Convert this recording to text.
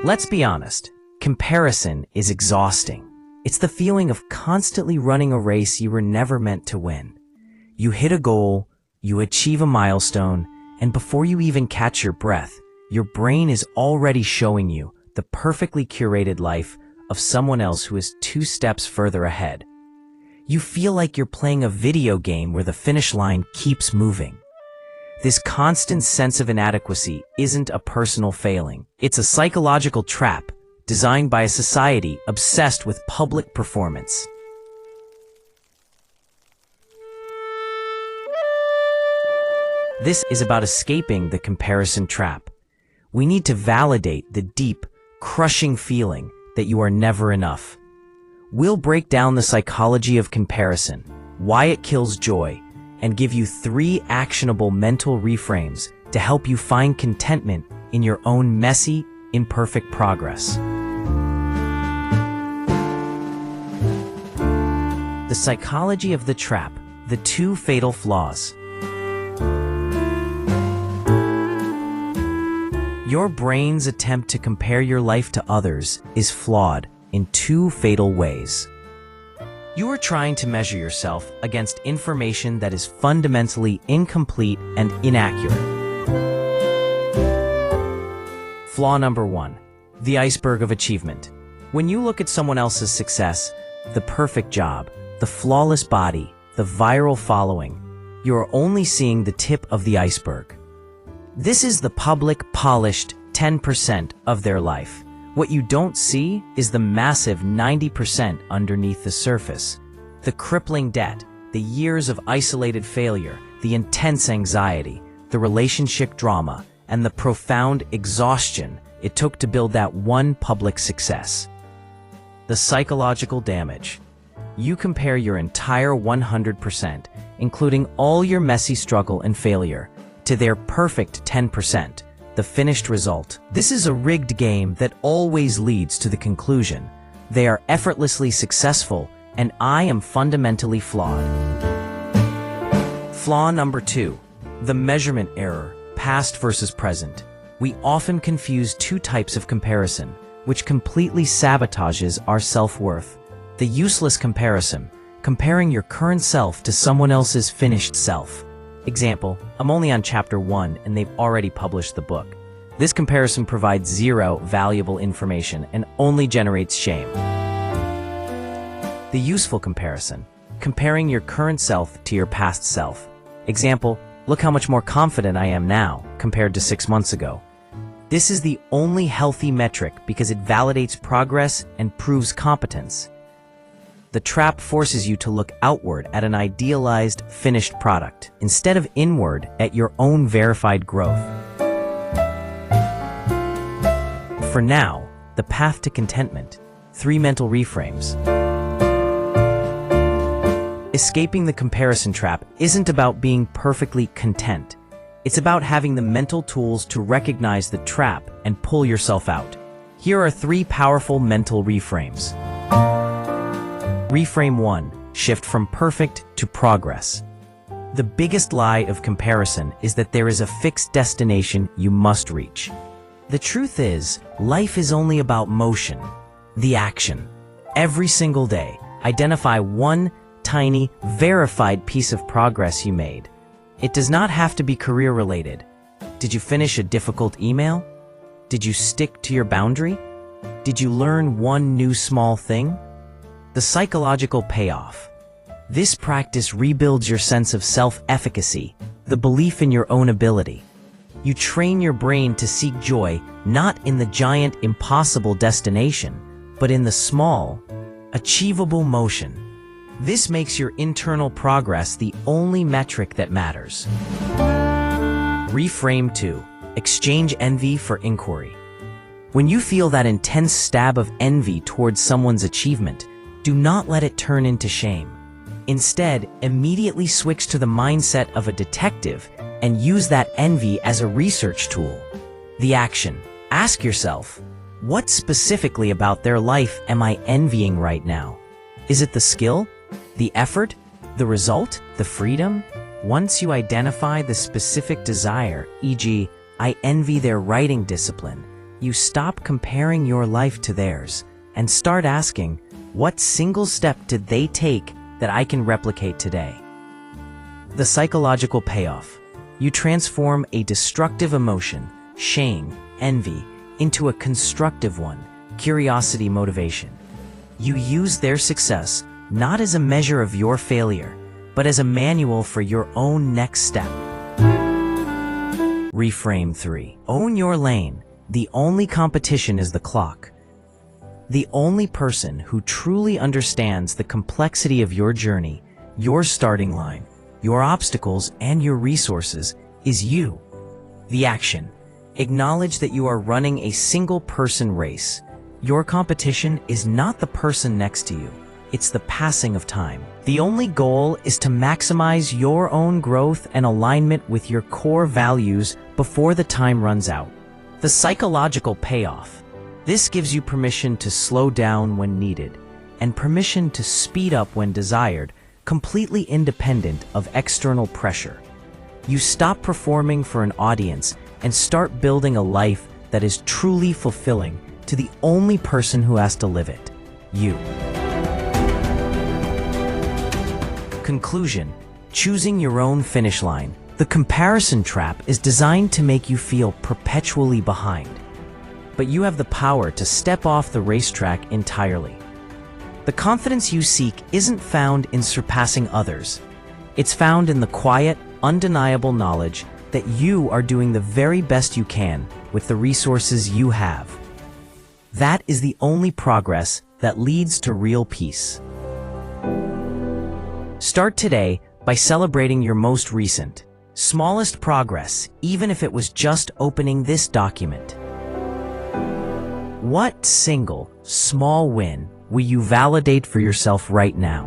Let's be honest, comparison is exhausting. It's the feeling of constantly running a race you were never meant to win. You hit a goal, you achieve a milestone, and before you even catch your breath, your brain is already showing you the perfectly curated life of someone else who is 2 steps further ahead. You feel like you're playing a video game where the finish line keeps moving. This constant sense of inadequacy isn't a personal failing. It's a psychological trap designed by a society obsessed with public performance. This is about escaping the comparison trap. We need to validate the deep, crushing feeling that you are never enough. We'll break down the psychology of comparison, why it kills joy, and give you 3 actionable mental reframes to help you find contentment in your own messy, imperfect progress. The psychology of the trap, the 2 fatal flaws. Your brain's attempt to compare your life to others is flawed in 2 fatal ways. You are trying to measure yourself against information that is fundamentally incomplete and inaccurate. Flaw number 1, the iceberg of achievement. When you look at someone else's success, the perfect job, the flawless body, the viral following, you are only seeing the tip of the iceberg. This is the public, polished 10% of their life. What you don't see is the massive 90% underneath the surface. The crippling debt, the years of isolated failure, the intense anxiety, the relationship drama, and the profound exhaustion it took to build that one public success. The psychological damage. You compare your entire 100%, including all your messy struggle and failure, to their perfect 10%. The finished result. This is a rigged game that always leads to the conclusion: they are effortlessly successful and I am fundamentally flawed. Flaw number 2, the measurement error, past versus present. We often confuse 2 types of comparison, which completely sabotages our self-worth. The useless comparison, comparing your current self to someone else's finished self. Example, I'm only on chapter 1 and they've already published the book. This comparison provides 0 valuable information and only generates shame. The useful comparison, comparing your current self to your past self. Example, look how much more confident I am now compared to 6 months ago. This is the only healthy metric because it validates progress and proves competence. The trap forces you to look outward at an idealized, finished product, instead of inward at your own verified growth. For now, the path to contentment. 3 mental reframes. Escaping the comparison trap isn't about being perfectly content. It's about having the mental tools to recognize the trap and pull yourself out. Here are 3 powerful mental reframes. Reframe 1, shift from perfect to progress. The biggest lie of comparison is that there is a fixed destination you must reach. The truth is, life is only about motion, the action. Every single day, identify one tiny, verified piece of progress you made. It does not have to be career-related. Did you finish a difficult email? Did you stick to your boundary? Did you learn one new small thing? The psychological payoff. This practice rebuilds your sense of self-efficacy, the belief in your own ability. You train your brain to seek joy not in the giant, impossible destination, but in the small, achievable motion. This makes your internal progress the only metric that matters. Reframe 2. Exchange envy for inquiry. When you feel that intense stab of envy towards someone's achievement, do not let it turn into shame. Instead, immediately switch to the mindset of a detective and use that envy as a research tool. The action. Ask yourself, what specifically about their life am I envying right now? Is it the skill, the effort, the result, the freedom? Once you identify the specific desire, e.g., I envy their writing discipline, you stop comparing your life to theirs and start asking, what single step did they take that I can replicate today? The psychological payoff. You transform a destructive emotion, shame, envy, into a constructive one, curiosity, motivation. You use their success not as a measure of your failure, but as a manual for your own next step. Reframe 3. Own your lane. The only competition is the clock. The only person who truly understands the complexity of your journey, your starting line, your obstacles, and your resources is you. The action. Acknowledge that you are running a single-person race. Your competition is not the person next to you. It's the passing of time. The only goal is to maximize your own growth and alignment with your core values before the time runs out. The psychological payoff. This gives you permission to slow down when needed and permission to speed up when desired, completely independent of external pressure. You stop performing for an audience and start building a life that is truly fulfilling to the only person who has to live it, you. Conclusion. Choosing your own finish line. The comparison trap is designed to make you feel perpetually behind. But you have the power to step off the racetrack entirely. The confidence you seek isn't found in surpassing others. It's found in the quiet, undeniable knowledge that you are doing the very best you can with the resources you have. That is the only progress that leads to real peace. Start today by celebrating your most recent, smallest progress, even if it was just opening this document. What single, small win will you validate for yourself right now?